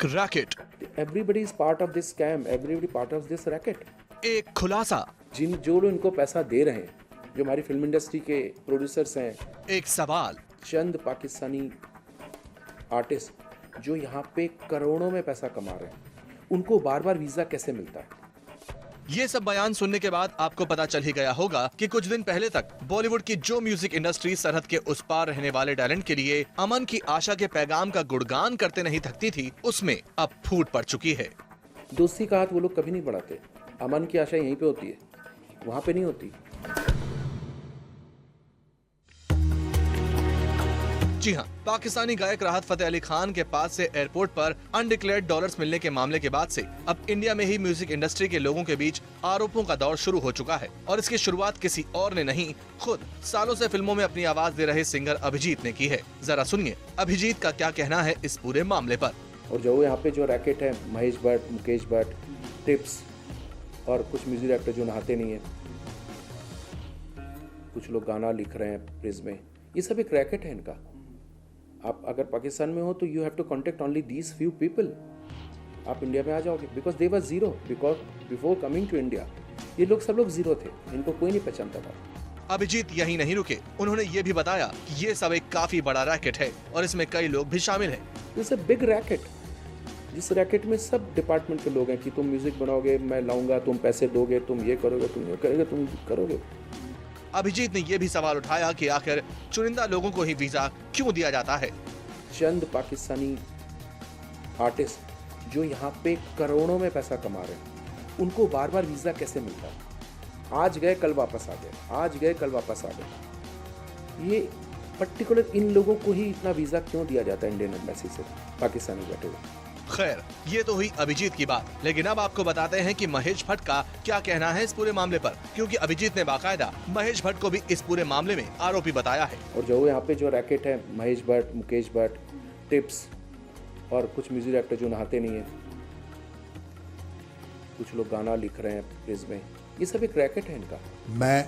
एक racket, Everybody is part of this scam. Everybody part of this racket. एक खुलासा, जो लोग इनको पैसा दे रहे हैं, जो हमारी फिल्म इंडस्ट्री के प्रोड्यूसर्स हैं, एक सवाल, चंद पाकिस्तानी आर्टिस्ट जो यहाँ पे करोड़ों में पैसा कमा रहे हैं, उनको बार बार वीजा कैसे मिलता है? ये सब बयान सुनने के बाद आपको पता चल ही गया होगा कि कुछ दिन पहले तक बॉलीवुड की जो म्यूजिक इंडस्ट्री सरहद के उस पार रहने वाले टैलेंट के लिए अमन की आशा के पैगाम का गुणगान करते नहीं थकती थी, उसमें अब फूट पड़ चुकी है। दोस्ती का हाथ वो लोग कभी नहीं बढ़ाते। अमन की आशा यहीं पे होती है, वहाँ पे नहीं होती। जी हाँ, पाकिस्तानी गायक राहत फतेह अली खान के पास से एयरपोर्ट पर अनडिक्लेयर्ड डॉलर्स मिलने के मामले के बाद से अब इंडिया में ही म्यूजिक इंडस्ट्री के लोगों के बीच आरोपों का दौर शुरू हो चुका है और इसकी शुरुआत किसी और ने नहीं, खुद सालों से फिल्मों में अपनी आवाज दे रहे सिंगर अभिजीत ने की है। जरा सुनिए अभिजीत का क्या कहना है इस पूरे मामले पर। और जो यहाँ पे जो रैकेट है, महेश भट्ट, मुकेश भट्ट, टिप्स और कुछ म्यूजिक डायरेक्टर जो नहाते नहीं है, कुछ लोग गाना लिख रहे हैं प्रेस में, ये सब एक रैकेट है इनका। आप अगर पाकिस्तान में हो तो you have to contact only these few people. आप इंडिया में आ जाओगे because they were zero, because before coming to India ये लोग सब लोग जीरो थे, इनको कोई नहीं पहचानता था। अभिजीत यही नहीं रुके, उन्होंने ये भी बताया कि ये सब एक काफी बड़ा रैकेट है और इसमें कई लोग भी शामिल हैं। दिस अ बिग रैकेट, जिस रैकेट में सब डिपार्टमेंट के लोग हैं कि तुम म्यूजिक बनाओगे, मैं लाऊंगा, तुम पैसे दोगे, तुम ये करोगे, तुम ये करोगे, तुम करोगे। अभिजीत ने यह भी सवाल उठाया कि आखिर चुनिंदा लोगों को ही वीजा क्यों दिया जाता है। चंद पाकिस्तानी आर्टिस्ट जो यहाँ पे करोड़ों में पैसा कमा रहे हैं, उनको बार बार वीजा कैसे मिलता है? आज गए कल वापस आ गए, आज गए कल वापस आ गए। ये पर्टिकुलर इन लोगों को ही इतना वीजा क्यों दिया जाता है इंडियन एम्बेसी से, पाकिस्तानी बैठे हुए? खैर, ये तो हुई अभिजीत की बात, लेकिन अब आपको बताते हैं कि महेश भट्ट का क्या कहना है इस पूरे मामले पर, क्योंकि अभिजीत ने बाकायदा महेश भट्ट को भी इस पूरे मामले में आरोपी बताया है। और जो यहाँ पे जो रैकेट है, महेश भट्ट, मुकेश भट्ट, टिप्स और कुछ म्यूजिक डायरेक्टर जो नहाते नहीं है, कुछ लोग गाना लिख रहे हैं प्रेस में, ये सब एक रैकेट है इनका। मैं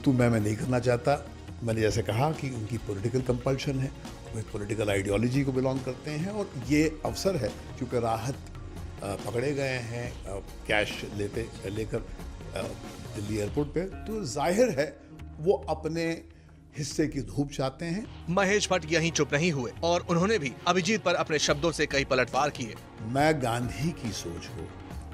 तू मैं नहीं करना चाहता। मैंने जैसे कहा कि उनकी पॉलिटिकल कंपल्शन है, वो पॉलिटिकल आइडियोलॉजी को बिलोंग करते हैं और ये अवसर है क्योंकि राहत पकड़े गए हैं कैश लेकर दिल्ली एयरपोर्ट पे, तो जाहिर है वो अपने हिस्से की धूप चाहते हैं। महेश भट्ट यहीं चुप नहीं हुए और उन्होंने भी अभिजीत पर अपने शब्दों से कई पलटवार किए। मैं गांधी की सोच को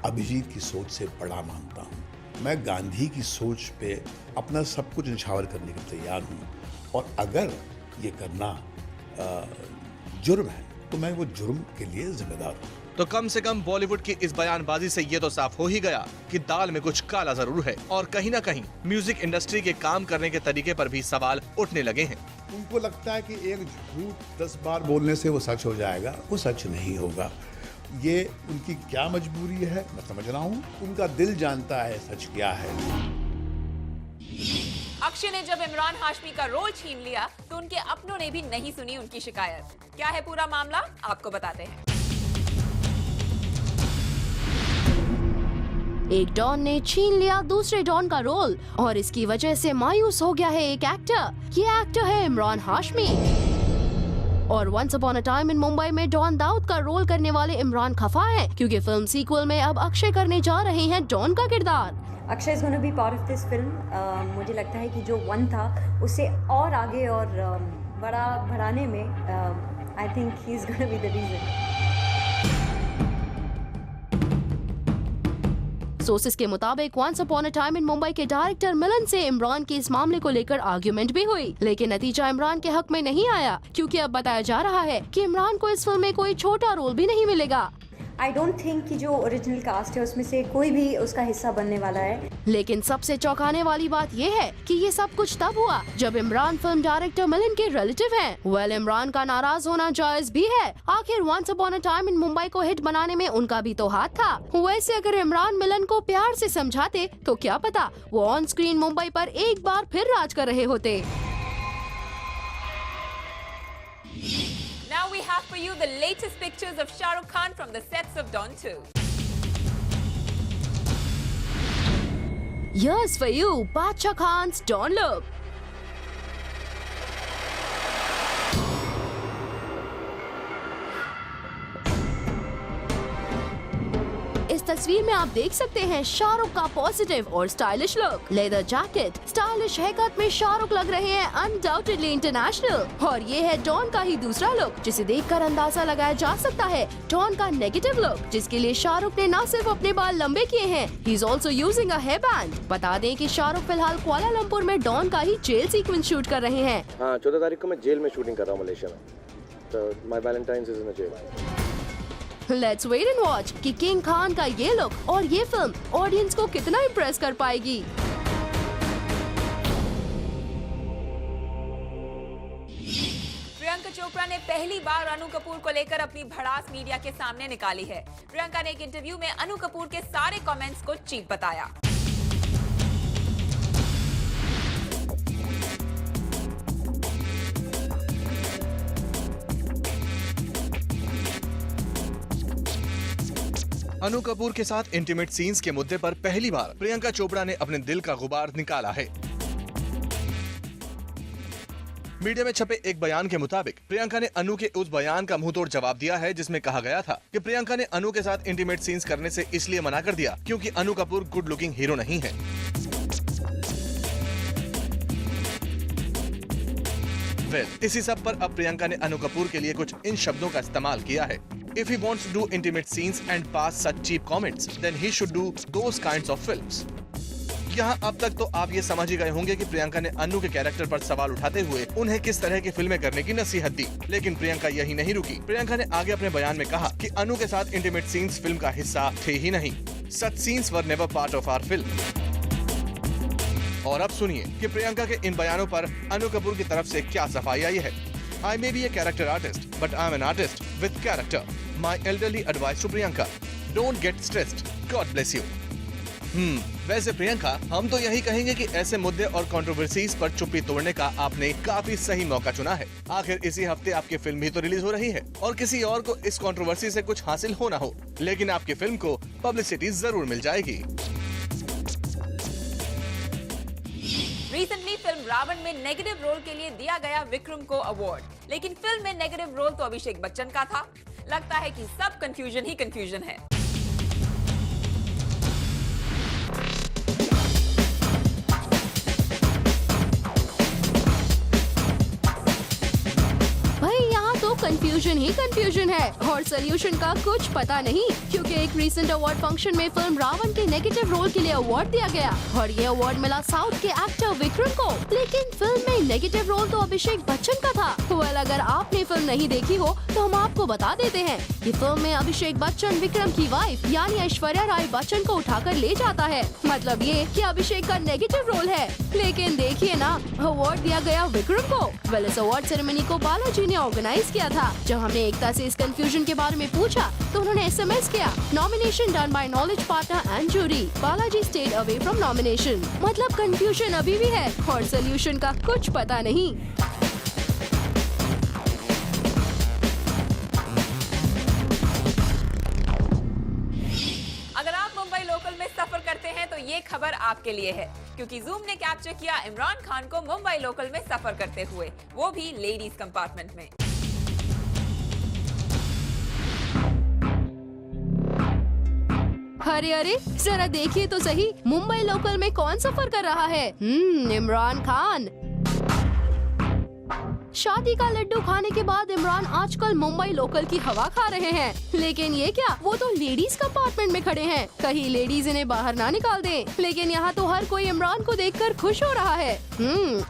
अभिजीत की सोच से बड़ा मानता हूँ। मैं गांधी की सोच पे अपना सब कुछ निछावर करने के तैयार हूँ और अगर ये करना जुर्म है तो मैं वो जुर्म के लिए जिम्मेदार हूँ। तो कम से कम बॉलीवुड की इस बयानबाजी से ये तो साफ हो ही गया कि दाल में कुछ काला जरूर है और कहीं ना कहीं म्यूजिक इंडस्ट्री के काम करने के तरीके पर भी सवाल उठने लगे हैं। उनको लगता है कि एक झूठ 10 बार बोलने से वो सच हो जाएगा, वो सच नहीं होगा। ये उनकी क्या मजबूरी है मैं समझ रहा हूँ, उनका दिल जानता है सच क्या है। अक्षय ने जब इमरान हाशमी का रोल छीन लिया तो उनके अपनों ने भी नहीं सुनी उनकी शिकायत। क्या है पूरा मामला, आपको बताते हैं। एक डॉन ने छीन लिया दूसरे डॉन का रोल और इसकी वजह से मायूस हो गया है एक एक्टर। ये एक्टर है इमरान हाशमी और once upon a time in Mumbai में डॉन दाऊद का रोल करने वाले इमरान खफा है क्योंकि फिल्म सीक्वल में अब अक्षय करने जा रहे हैं डॉन का किरदार। Akshay is gonna B part of this film. मुझे लगता है कि जो वन था उससे और आगे और बड़ा बढ़ाने में I think he is gonna be the reason. Sources के मुताबिक once upon a time in Mumbai के डायरेक्टर मिलन से इमरान के इस मामले को लेकर आर्ग्यूमेंट भी हुई, लेकिन नतीजा इमरान के हक में नहीं आया क्योंकि अब बताया जा रहा है कि इमरान को इस फिल्म में कोई छोटा रोल भी नहीं मिलेगा। आई डोंट थिंक कि जो ओरिजिनल कास्ट है उसमें से कोई भी उसका हिस्सा बनने वाला है। लेकिन सबसे चौंकाने वाली बात ये है कि ये सब कुछ तब हुआ जब इमरान फिल्म डायरेक्टर मिलन के रिलेटिव हैं। वेल, इमरान का नाराज होना जायज भी है, आखिर once upon a time in Mumbai को हिट बनाने में उनका भी तो हाथ था। वैसे अगर इमरान मिलन को प्यार से समझाते तो क्या पता वो ऑन स्क्रीन मुंबई पर एक बार फिर राज कर रहे होते। Now we have for you the latest pictures of Shah Rukh Khan from the sets of Don 2. Here's for you Bacha Khan's Don look. तस्वीर में आप देख सकते हैं शाहरुख का पॉजिटिव और stylish look, leather jacket, stylish haircut में शाहरुख लग रहे हैं अनडाउटेडली इंटरनेशनल। और ये है डॉन का ही दूसरा लुक, जिसे देखकर अंदाजा लगाया जा सकता है डॉन का नेगेटिव लुक, जिसके लिए शाहरुख ने न सिर्फ अपने बाल लंबे किए हैं, he is also using a hair band. बता दें कि शाहरुख फिलहाल कुआलालंपुर में डॉन का ही जेल सीक्वेंस शूट कर रहे हैं। हाँ, 14 तारीख को मैं जेल में शूटिंग कर रहा हूँ मलेशिया में, तो my valentine's is in jail. Let's wait and watch कि किंग खान का ये लुक और ये फिल्म ऑडियंस को कितना इम्प्रेस कर पाएगी। प्रियंका चोपड़ा ने पहली बार अनु कपूर को लेकर अपनी भड़ास मीडिया के सामने निकाली है। प्रियंका ने एक इंटरव्यू में अनु कपूर के सारे कमेंट्स को चीप बताया। अनु कपूर के साथ इंटीमेट सीन्स के मुद्दे पर पहली बार प्रियंका चोपड़ा ने अपने दिल का गुबार निकाला है। मीडिया में छपे एक बयान के मुताबिक प्रियंका ने अनु के उस बयान का मुंहतोड़ जवाब दिया है जिसमें कहा गया था कि प्रियंका ने अनु के साथ इंटीमेट सीन्स करने से इसलिए मना कर दिया क्योंकि अनु कपूर गुड लुकिंग हीरो नहीं है। इसी सब पर अब प्रियंका ने अनु कपूर के लिए कुछ इन शब्दों का इस्तेमाल किया है। If he wants to do intimate scenes and pass such cheap comments, then he should do those kinds of films. यहाँ अब तक तो आप ये समझ ही गए होंगे कि प्रियंका ने अनु के कैरेक्टर पर सवाल उठाते हुए उन्हें किस तरह की फिल्में करने की नसीहत दी। लेकिन प्रियंका यही नहीं रुकी। प्रियंका ने आगे अपने बयान में कहा कि अनु के साथ इंटीमेट सीन्स फिल्म का हिस्सा थे ही नहीं। Such scenes were never part of our film. और अब सुनिए कि प्रियंका के इन बयानों पर अनु कपूर की तरफ से क्या सफाई आई है। I may be a character artist, but I'm an artist with character. My elderly advice to Priyanka: don't get stressed. God bless you. वैसे प्रियंका, हम तो यही कहेंगे कि ऐसे मुद्दे और कंट्रोवर्सीज पर चुप्पी तोड़ने का आपने काफी सही मौका चुना है। आखिर इसी हफ्ते आपकी फिल्म भी तो रिलीज हो रही है और किसी और को इस कंट्रोवर्सी से कुछ हासिल हो ना हो, लेकिन आपकी फिल्म को पब्लिसिटी जरूर मिल जाएगी। रिसेंटली फिल्म रावण में नेगेटिव रोल के लिए दिया गया विक्रम को अवार्ड, लेकिन फिल्म में नेगेटिव रोल तो अभिषेक बच्चन का था। लगता है कि सब कंफ्यूजन ही कंफ्यूजन है। कंफ्यूजन ही कंफ्यूजन है और सोल्यूशन का कुछ पता नहीं, क्योंकि एक रीसेंट अवार्ड फंक्शन में फिल्म रावण के नेगेटिव रोल के लिए अवार्ड दिया गया और ये अवार्ड मिला साउथ के एक्टर विक्रम को, लेकिन फिल्म में नेगेटिव रोल तो अभिषेक बच्चन का था। अगर आपने फिल्म नहीं देखी हो तो हम आपको बता देते हैं कि फिल्म में अभिषेक बच्चन विक्रम की वाइफ यानी ऐश्वर्या राय बच्चन को उठाकर ले जाता है। मतलब ये कि अभिषेक का नेगेटिव रोल है, लेकिन देखिए ना, अवार्ड दिया गया विक्रम को। इस अवार्ड सेरेमनी को बालाजी ने ऑर्गेनाइज किया था। जब हमने एकता से इस कंफ्यूजन के बारे में पूछा तो उन्होंने SMS किया, nomination done by knowledge partner and jury, Balaji stayed away from nomination. मतलब कंफ्यूजन अभी भी है और सोल्यूशन का कुछ पता नहीं। अगर आप मुंबई लोकल में सफर करते हैं तो ये खबर आपके लिए है, क्योंकि जूम ने कैप्चर किया इमरान खान को मुंबई लोकल में सफर करते हुए, वो भी लेडीज कंपार्टमेंट में। अरे जरा देखिए तो सही, मुंबई लोकल में कौन सफर कर रहा है? इमरान खान। शादी का लड्डू खाने के बाद इमरान आजकल मुंबई लोकल की हवा खा रहे हैं, लेकिन ये क्या, वो तो लेडीज कंपार्टमेंट में खड़े हैं। कहीं लेडीज इन्हें बाहर ना निकाल दें। लेकिन यहाँ तो हर कोई इमरान को देखकर खुश हो रहा है।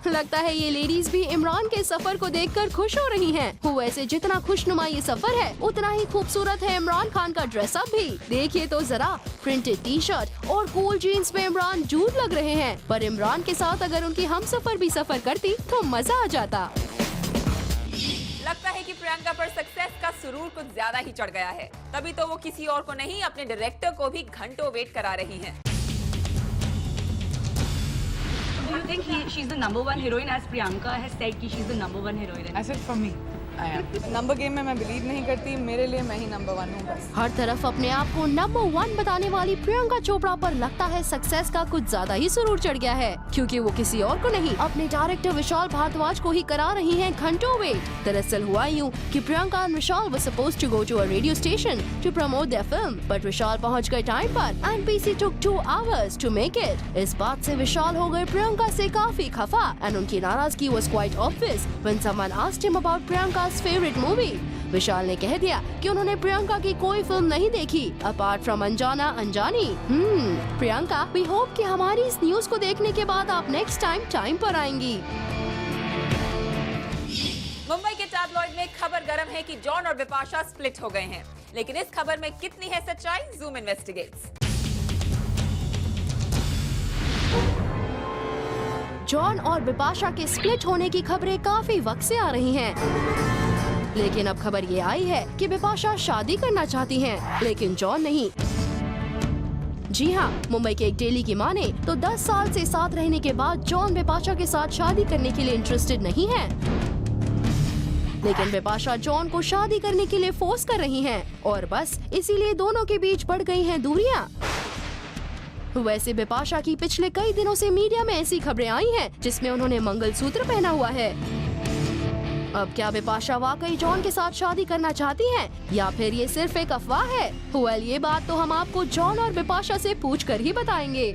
लगता है ये लेडीज भी इमरान के सफर को देखकर खुश हो रही हैं। वैसे जितना खुशनुमा ये सफर है, उतना ही खूबसूरत है इमरान खान का ड्रेसअप भी। देखिए तो जरा, प्रिंटेड टी-शर्ट और कूल जीन्स में इमरान जूट लग रहे हैं। पर इमरान के साथ अगर उनकी हम सफर भी सफर करती तो मजा आ जाता। लगता है कि प्रियंका पर सक्सेस का सुरूर कुछ ज्यादा ही चढ़ गया है, तभी तो वो किसी और को नहीं, अपने डायरेक्टर को भी घंटों वेट करा रही हैं। Do you think she's the number one heroine, as Priyanka has said कि she's the number one heroine? I said for me. I am. Number game में मैं बिलीव नहीं करती, मेरे लिए मैं ही नंबर 1 हूँ बस। हर तरफ अपने आप को नंबर 1 बताने वाली प्रियंका चोपड़ा पर लगता है सक्सेस का कुछ ज्यादा ही सुरूर चढ़ गया है, क्योंकि वो किसी और को नहीं अपने डायरेक्टर विशाल भारद्वाज को ही करा रही हैं घंटों वेट। दरअसल हुआ यूँ कि Priyanka and Vishal were supposed to go to a radio station to promote their film, but Vishal पहुंच गए टाइम पर and PC took 2 hours to make it। इस बात से विशाल हो गए प्रियंका से काफी खफा एंड उनकी नाराजगी was quite obvious when someone asked him about Priyanka's favorite movie। विशाल ने कह दिया कि उन्होंने प्रियंका की कोई फिल्म नहीं देखी अपार्ट फ्रॉम अनजाना अनजानी। प्रियंका, वी होप कि हमारी इस न्यूज को देखने के बाद आप नेक्स्ट टाइम पर आएंगी। मुंबई के टैबलॉइड में खबर गर्म है कि जॉन और बिपाशा स्प्लिट हो गए हैं, लेकिन इस खबर में कितनी है सच्चाई, जूम इन्वेस्टिगेट्स। जॉन और बिपाशा के स्प्लिट होने की खबरें काफी वक्त से आ रही हैं। लेकिन अब खबर ये आई है कि बिपाशा शादी करना चाहती हैं, लेकिन जॉन नहीं। जी हाँ, मुंबई के एक डेली की माने तो 10 साल से साथ रहने के बाद जॉन बिपाशा के साथ शादी करने के लिए इंटरेस्टेड नहीं है, लेकिन बिपाशा जॉन को शादी करने के लिए फोर्स कर रही हैं और बस इसीलिए दोनों के बीच बढ़ गई हैं दूरियां। वैसे बिपाशा की पिछले कई दिनों से मीडिया में ऐसी खबरें आई हैं जिसमें उन्होंने मंगलसूत्र पहना हुआ है। अब क्या बिपाशा वाकई जॉन के साथ शादी करना चाहती हैं या फिर ये सिर्फ एक अफवाह है? वेल, ये बात तो हम आपको जॉन और बिपाशा से पूछकर ही बताएंगे।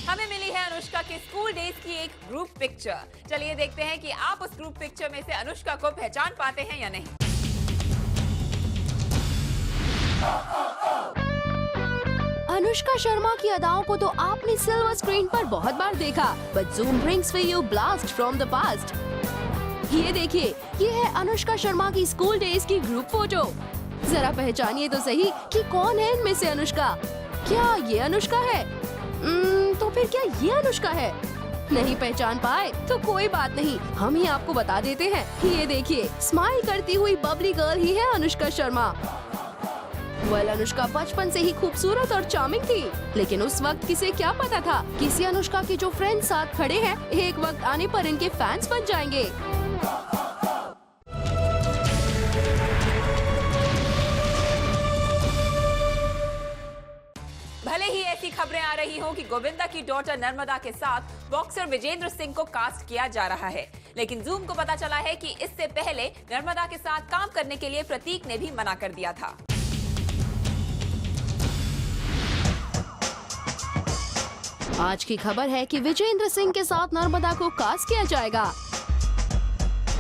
हमें मिली है अनुष्का के स्कूल डेज की एक ग्रुप पिक्चर। चलिए देखते हैं कि आप उस ग्रुप पिक्चर में से अनुष्का को पहचान पाते हैं या नहीं। अनुष्का शर्मा की अदाओं को तो आपने सिल्वर स्क्रीन पर बहुत बार देखा, but zoom brings for you blast from the past. ये देखिए, ये है अनुष्का शर्मा की स्कूल डेज की ग्रुप फोटो। जरा पहचानिए तो सही कि कौन है इनमें से अनुष्का। क्या ये अनुष्का है? तो फिर क्या ये अनुष्का है? नहीं पहचान पाए तो कोई बात नहीं, हम ही आपको बता देते हैं। ये देखिए, स्माइल करती हुई बबली गर्ल ही है अनुष्का शर्मा। अनुष्का बचपन से ही खूबसूरत और चार्मिंग थी, लेकिन उस वक्त किसे क्या पता था किसी अनुष्का के जो फ्रेंड्स साथ खड़े हैं एक वक्त आने पर इनके फैंस बन जाएंगे। भले ही ऐसी खबरें आ रही हों कि गोविंदा की डॉटर नर्मदा के साथ बॉक्सर विजेंद्र सिंह को कास्ट किया जा रहा है, लेकिन जूम को पता चला है कि इससे पहले नर्मदा के साथ काम करने के लिए प्रतीक ने भी मना कर दिया था। आज की खबर है कि विजेंद्र सिंह के साथ नर्मदा को कास्ट किया जाएगा,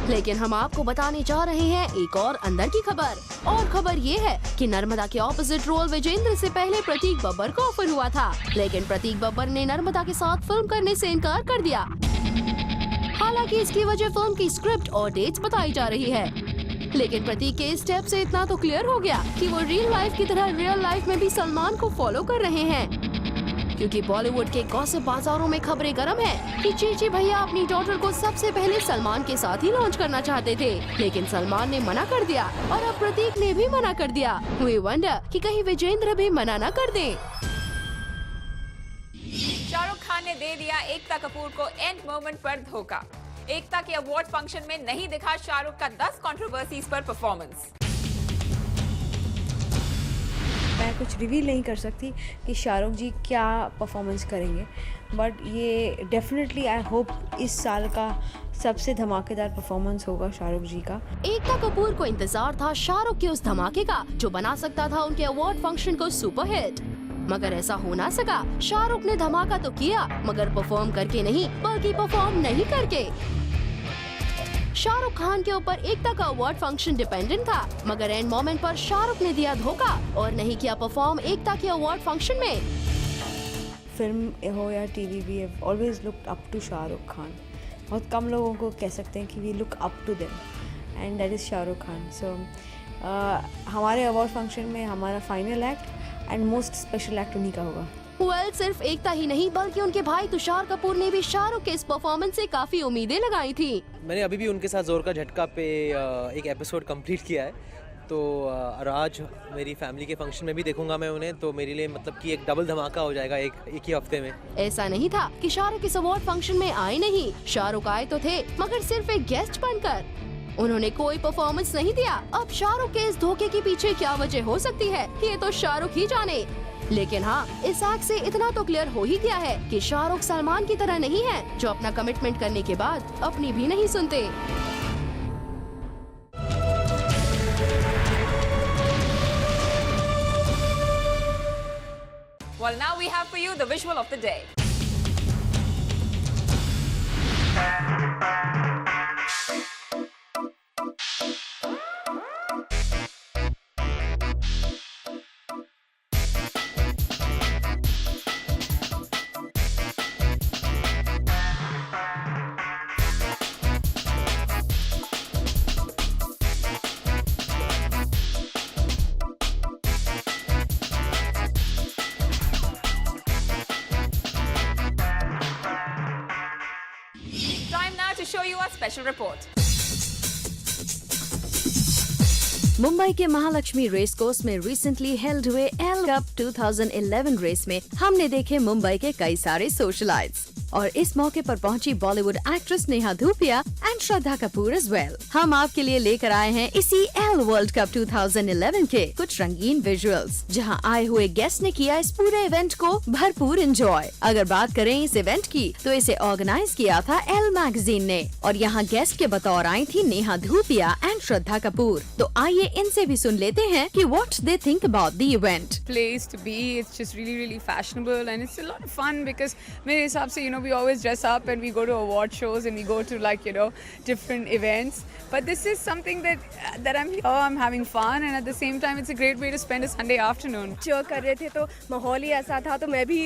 लेकिन हम आपको बताने जा रहे हैं एक और अंदर की खबर। और खबर ये है कि नर्मदा के ऑपोजिट रोल विजेंद्र से पहले प्रतीक बब्बर को ऑफर हुआ था, लेकिन प्रतीक बब्बर ने नर्मदा के साथ फिल्म करने से इनकार कर दिया। हालांकि इसकी वजह फिल्म की स्क्रिप्ट और डेट्स बताई जा रही है, लेकिन प्रतीक के स्टेप से इतना तो क्लियर हो गया कि वो रियल लाइफ की तरह रियल लाइफ में भी सलमान को फॉलो कर रहे हैं, क्योंकि बॉलीवुड के गॉसिप बाजारों में खबरें गर्म है कि चीची भैया अपनी डॉटर को सबसे पहले सलमान के साथ ही लॉन्च करना चाहते थे, लेकिन सलमान ने मना कर दिया और अब प्रतीक ने भी मना कर दिया। वी वंडर कि कहीं विजेंद्र भी मना न कर दें। शाहरुख खान ने दे दिया एकता कपूर को एंड मोमेंट पर धोखा। एकता के अवार्ड फंक्शन में नहीं दिखा शाहरुख का 10 कंट्रोवर्सीज पर परफॉर्मेंस। मैं कुछ रिवील नहीं कर सकती कि शाहरुख जी क्या परफॉर्मेंस करेंगे, बट ये डेफिनेटली आई होप इस साल का सबसे धमाकेदार परफॉर्मेंस होगा शाहरुख जी का। एकता कपूर को इंतजार था शाहरुख के उस धमाके का जो बना सकता था उनके अवार्ड फंक्शन को सुपरहिट, मगर ऐसा हो ना सका। शाहरुख ने धमाका तो किया, मगर परफॉर्म करके नहीं बल्कि परफॉर्म नहीं करके। शाहरुख खान के ऊपर एकता का अवार्ड फंक्शन डिपेंडेंट था, मगर एंड मोमेंट पर शाहरुख ने दिया धोखा और नहीं किया परफॉर्म एकता के अवार्ड फंक्शन में। फिल्म हो या TV, we have always looked up to Shahrukh Khan. बहुत कम लोगों को कह सकते हैं कि we look up to them and that is Shahrukh Khan. So हमारे अवार्ड फंक्शन में हमारा final act and most special act उन्हीं का होगा। सिर्फ एकता ही नहीं बल्कि उनके भाई तुषार कपूर ने भी शाहरुख के इस परफॉर्मेंस से काफी उम्मीदें लगाई थी। मैंने अभी भी उनके साथ जोर का झटका पे एक एपिसोड कंप्लीट किया है तो और आज मेरी फैमिली के फंक्शन में भी देखूंगा मैं उन्हें, तो मेरे लिए मतलब कि एक डबल धमाका हो जाएगा एक ही हफ्ते में। ऐसा नहीं था कि शाहरुख इस अवार्ड फंक्शन में आए नहीं, शाहरुख आए तो थे मगर सिर्फ एक गेस्ट बनकर। उन्होंने कोई परफॉर्मेंस नहीं दिया। अब शाहरुख के इस धोखे के पीछे क्या वजह हो सकती है, ये तो शाहरुख ही जाने। लेकिन हाँ, इस एक्ट से इतना तो क्लियर हो ही गया है कि शाहरुख सलमान की तरह नहीं है, जो अपना कमिटमेंट करने के बाद अपनी भी नहीं सुनते। Well, now we have for you the visual of the day. Time now to show you a special report. Mumbai के महालक्ष्मी रेस कोर्स में रिसेंटली हेल्ड हुए एल कप 2011 रेस में हमने देखे मुंबई के कई सारे सोशलाइट्स, और इस मौके पर पहुंची Bollywood actress Neha Dhupia and Shraddha Kapoor as well. हम आपके लिए लेकर आए हैं इसी एल वर्ल्ड कप 2011 के कुछ रंगीन विजुअल्स, जहां आए हुए गेस्ट ने किया इस पूरे इवेंट को भरपूर एंजॉय। अगर बात करें इस इवेंट की, तो इसे ऑर्गेनाइज किया था एल मैगजीन ने, और यहाँ गेस्ट के बतौर आई थी नेहा धूपिया एंड श्रद्धा कपूर। तो आइए इनसे भी सुन लेते हैं कि what they think about the event. Place to be, it's just really fashionable and it's a lot of fun because मेरे हिसाब से we always dress up and we go to award shows and we go to different events, but this is something that I'm here, I'm having fun, and at the same time it's a great way to spend a Sunday afternoon. cheer कर रहे थे तो माहौल ही ऐसा था, तो मैं भी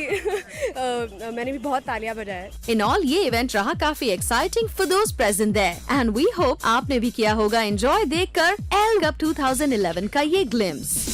मैंने भी बहुत तालियां बजाए। इन ऑल ये इवेंट रहा काफी exciting for those present there, and we hope आपने भी किया होगा एंजॉय देखकर एल कप 2011 का ये ग्लिम्स।